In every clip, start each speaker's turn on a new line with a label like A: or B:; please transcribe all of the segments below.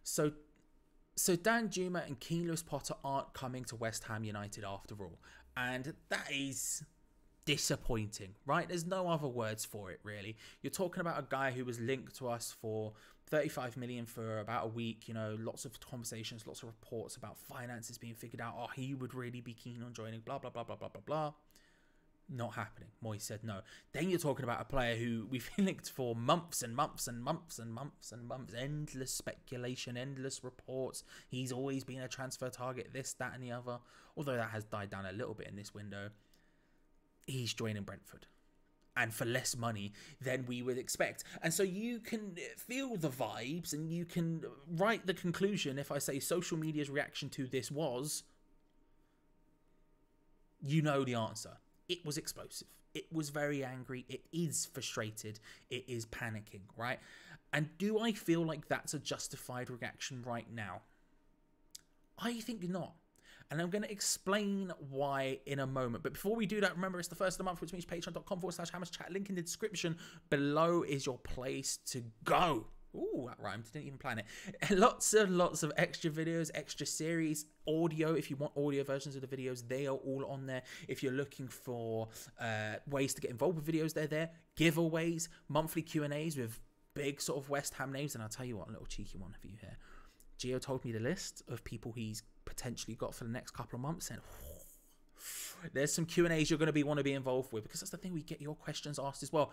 A: So Danjuma and Keane Lewis-Potter aren't coming to West Ham United after all. And that is disappointing, right? There's no other words for it, really. You're talking about a guy who was linked to us for 35 million for about a week. You know, lots of conversations, lots of reports about finances being figured out. Oh, he would really be keen on joining, blah, blah, blah, blah, blah, blah, blah. Not happening. Moyes said no. Then you're talking about a player who we've been linked for months and months and months and months and months. Endless speculation, endless reports. He's always been a transfer target, this, that and the other. Although that has died down a little bit in this window. He's joining Brentford. And for less money than we would expect. And so you can feel the vibes and you can write the conclusion if I say social media's reaction to this was, you know the answer. It was explosive. It was very angry. It is frustrated. It is panicking, right? And do I feel like that's a justified reaction right now? I think not. And I'm going to explain why in a moment. But before we do that, remember it's the first of the month, which means patreon.com/HammersChat. Link in the description below is your place to go. Ooh, that rhymed. Didn't even plan it. Lots of extra videos, extra series, audio. If you want audio versions of the videos, they are all on there. If you're looking for ways to get involved with videos, they're there. Giveaways, monthly Q&As with big sort of West Ham names. And I'll tell you what, a little cheeky one for you here. Gio told me the list of people he's potentially got for the next couple of months. And there's some Q&As you're going to want to be involved with, because that's the thing, we get your questions asked as well.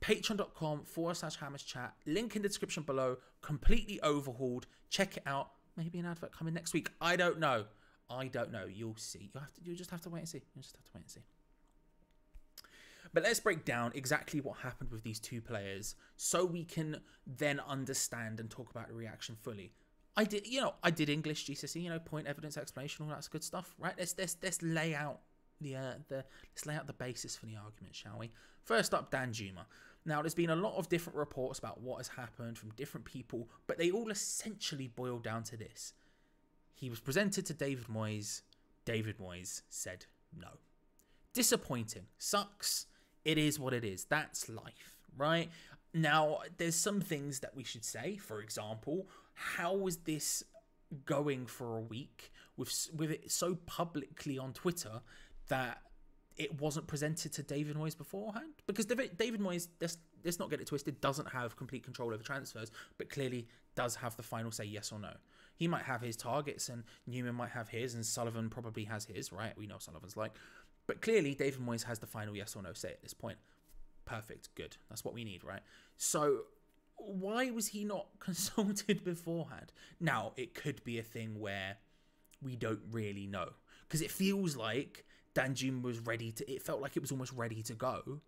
A: Patreon.com/HammersChat. Link in the description below. Completely overhauled. Check it out. Maybe an advert coming next week. I don't know. You'll see. You just have to wait and see. But let's break down exactly what happened with these two players so we can then understand and talk about the reaction fully. I did English GCSE, point, evidence, explanation, all that good stuff, right? Let's lay out the basis for the argument, shall we? First up, Danjuma. Now, there's been a lot of different reports about what has happened from different people, but they all essentially boil down to this. He was presented to David Moyes. David Moyes said no. Disappointing. Sucks. It is what it is. That's life, right? Now, there's some things that we should say. For example, how was this going for a week with it so publicly on Twitter that it wasn't presented to David Moyes beforehand? Because David Moyes, let's not get it twisted, doesn't have complete control over transfers, but clearly does have the final say, yes or no. He might have his targets and Newman might have his and Sullivan probably has his, right? We know Sullivan's like. But clearly David Moyes has the final yes or no say at this point. Perfect. Good. That's what we need, right? So why was he not consulted beforehand? Now, it could be a thing where we don't really know, because it feels like Danjuma was it felt like it was almost ready to go.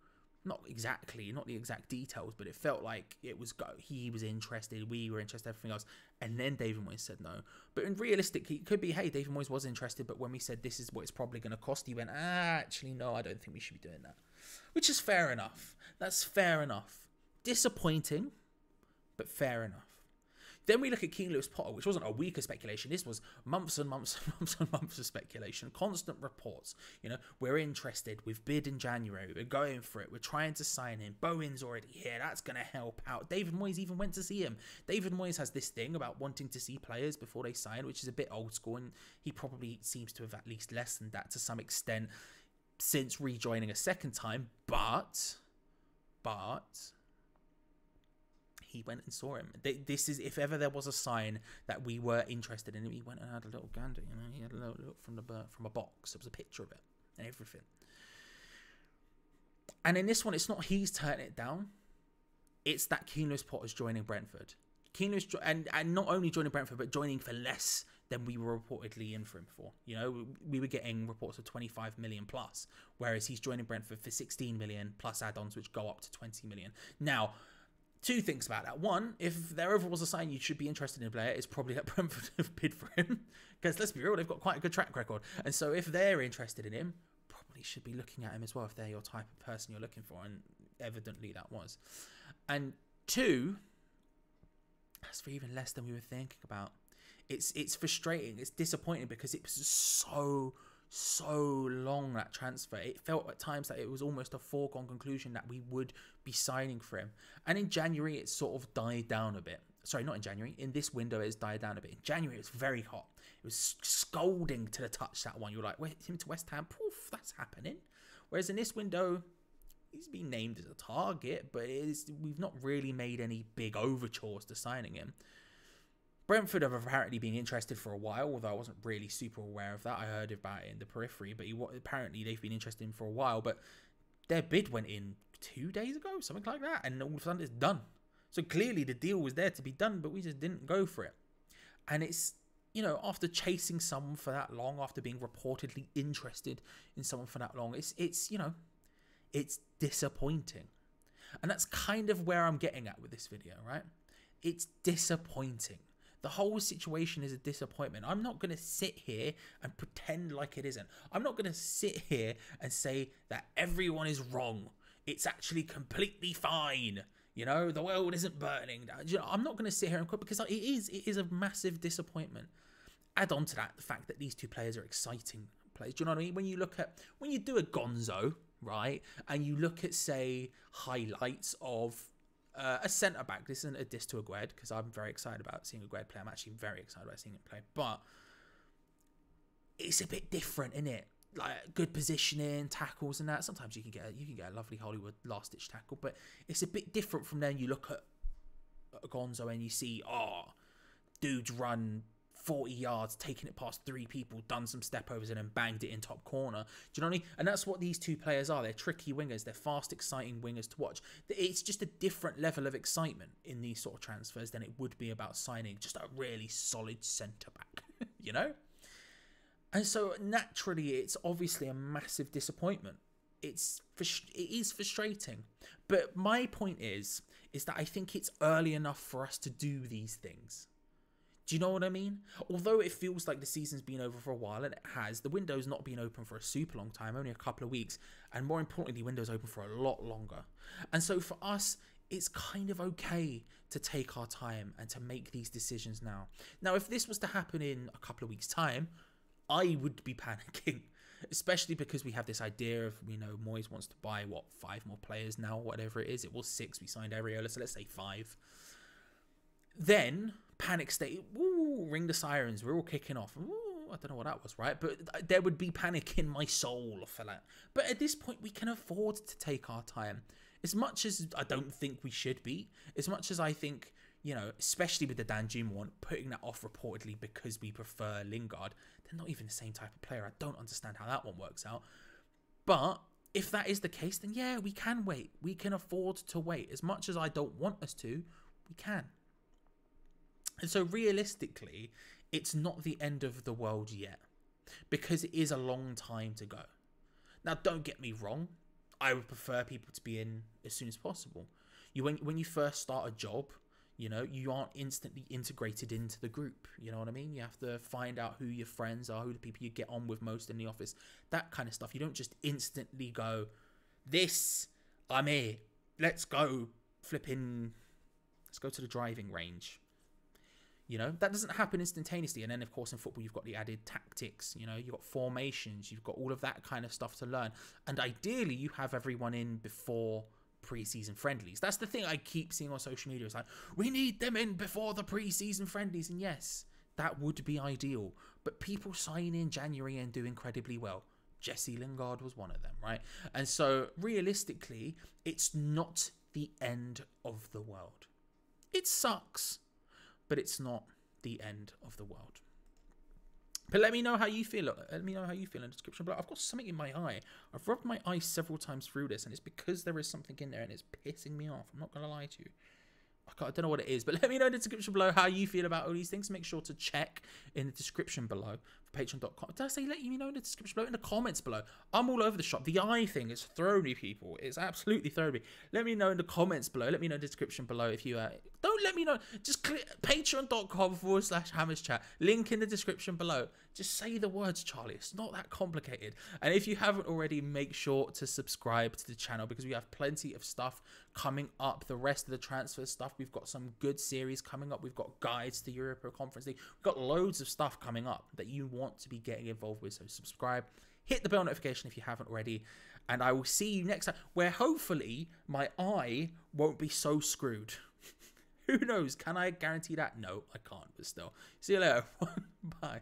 A: Not exactly, not the exact details, but it felt like it was he was interested, we were interested, everything else. And then David Moyes said no. But in realistically, it could be, hey, David Moyes was interested, but when we said this is what it's probably going to cost, he went, actually, no, I don't think we should be doing that. Which is fair enough. That's fair enough. Disappointing, but fair enough. Then we look at Keane Lewis-Potter, which wasn't a week of speculation. This was months and months and months and months of speculation. Constant reports. We're interested. We've bid in January. We're going for it. We're trying to sign him. Bowen's already here. That's going to help out. David Moyes even went to see him. David Moyes has this thing about wanting to see players before they sign, which is a bit old school. And he probably seems to have at least lessened that to some extent since rejoining a second time. But he went and saw him. This is, if ever there was a sign that we were interested in him, he went and had a little gander. He had a little look from a box. There was a picture of it and everything. And in this one, it's not he's turning it down. It's that Keane Lewis-Potter's joining Brentford. And not only joining Brentford, but joining for less than we were reportedly in for him for. We were getting reports of 25 million plus, whereas he's joining Brentford for 16 million plus add-ons, which go up to 20 million. Now, two things about that. One, if there ever was a sign you should be interested in a player, it's probably that Brentford have bid for him. Because let's be real, they've got quite a good track record. And so if they're interested in him, probably should be looking at him as well if they're your type of person you're looking for. And evidently that was. And two, that's for even less than we were thinking about. It's frustrating. It's disappointing because it was so long, that transfer. It felt at times that it was almost a foregone conclusion that we would be signing for him. And in January, it sort of died down a bit. sorry, not in January. In this window, it's died down a bit. In January, it was very hot. It was scalding to the touch, that one. You're like, wait, him to West Ham? Poof, that's happening. Whereas in this window, he's been named as a target, but we've not really made any big overtures to signing him. Brentford have apparently been interested for a while, although I wasn't really super aware of that. I heard about it in the periphery, but apparently they've been interested in him for a while. But their bid went in 2 days ago, something like that, and all of a sudden it's done. So clearly the deal was there to be done, but we just didn't go for it. And it's, you know, after chasing someone for that long, after being reportedly interested in someone for that long, it's you know, it's disappointing. And that's kind of where I'm getting at with this video, right? It's disappointing. The whole situation is a disappointment. I'm not going to sit here and pretend like it isn't. I'm not going to sit here and say that everyone is wrong. It's actually completely fine. You know, the world isn't burning down. You know, I'm not going to sit here and quit, because it is a massive disappointment. Add on to that the fact that these two players are exciting players. Do you know what I mean? When you do a Gonzo, right, and you look at, say, highlights of a centre-back. This isn't a diss to Aguerd, because I'm very excited about seeing Aguerd play. I'm actually very excited about seeing him play. But it's a bit different, isn't it? Like, good positioning, tackles and that. Sometimes you can get a lovely Hollywood last-ditch tackle, but it's a bit different from then. You look at Gonzo and you see, dude's run 40 yards, taking it past 3 people, done some step overs and then banged it in top corner. Do you know what I mean? And that's what these two players are. They're tricky wingers. They're fast, exciting wingers to watch. It's just a different level of excitement in these sort of transfers than it would be about signing just a really solid centre-back, you know? And so naturally, it's obviously a massive disappointment. It is frustrating. But my point is that I think it's early enough for us to do these things. Do you know what I mean? Although it feels like the season's been over for a while, and it has, the window's not been open for a super long time, only a couple of weeks. And more importantly, the window's open for a lot longer. And so for us, it's kind of okay to take our time and to make these decisions now. Now, if this was to happen in a couple of weeks' time, I would be panicking, especially because we have this idea of, you know, Moyes wants to buy, 5 more players now, whatever it is. It was 6, we signed Areola, so let's say 5. Then, panic state, ooh, ring the sirens, we're all kicking off. Ooh, I don't know what that was, right? But there would be panic in my soul for that. But at this point, we can afford to take our time. As much as I don't think we should be, as much as I think, you know, especially with the Danjuma one, putting that off reportedly because we prefer Lingard, they're not even the same type of player. I don't understand how that one works out. But if that is the case, then yeah, we can wait. We can afford to wait. As much as I don't want us to, we can. And so realistically, it's not the end of the world yet, because it is a long time to go. Now, don't get me wrong. I would prefer people to be in as soon as possible. When you first start a job, you know, you aren't instantly integrated into the group. You know what I mean? You have to find out who your friends are, who the people you get on with most in the office, that kind of stuff. You don't just instantly go, I'm here. Let's go to the driving range. You know, that doesn't happen instantaneously. And then, of course, in football, you've got the added tactics. You know, you've got formations. You've got all of that kind of stuff to learn. And ideally, you have everyone in before pre-season friendlies. That's the thing I keep seeing on social media. It's like, we need them in before the pre-season friendlies. And yes, that would be ideal. But people sign in January and do incredibly well. Jesse Lingard was one of them, right? And so, realistically, it's not the end of the world. It sucks, but it's not the end of the world. But let me know how you feel. Let me know how you feel in the description below. I've got something in my eye. I've rubbed my eye several times through this, and it's because there is something in there, and it's pissing me off. I'm not going to lie to you. I don't know what it is, but let me know in the description below how you feel about all these things. Make sure to check in the description below for patreon.com. Did I say let me know in the description below? In the comments below. I'm all over the shop. The eye thing is throwing me, people. It's absolutely throwing me. Let me know in the comments below. Let me know in the description below if you... don't let me know. Just click patreon.com/HammersChat. Link in the description below. Just say the words, Charlie. It's not that complicated. And if you haven't already, make sure to subscribe to the channel, because we have plenty of stuff coming up. The rest of the transfer stuff, we've got some good series coming up. We've got guides to Europa Conference League. We've got loads of stuff coming up that you want to be getting involved with. So subscribe, hit the bell notification if you haven't already, and I will see you next time, where hopefully my eye won't be so screwed. Who knows? Can I guarantee that? No, I can't, but still. See you later. Bye.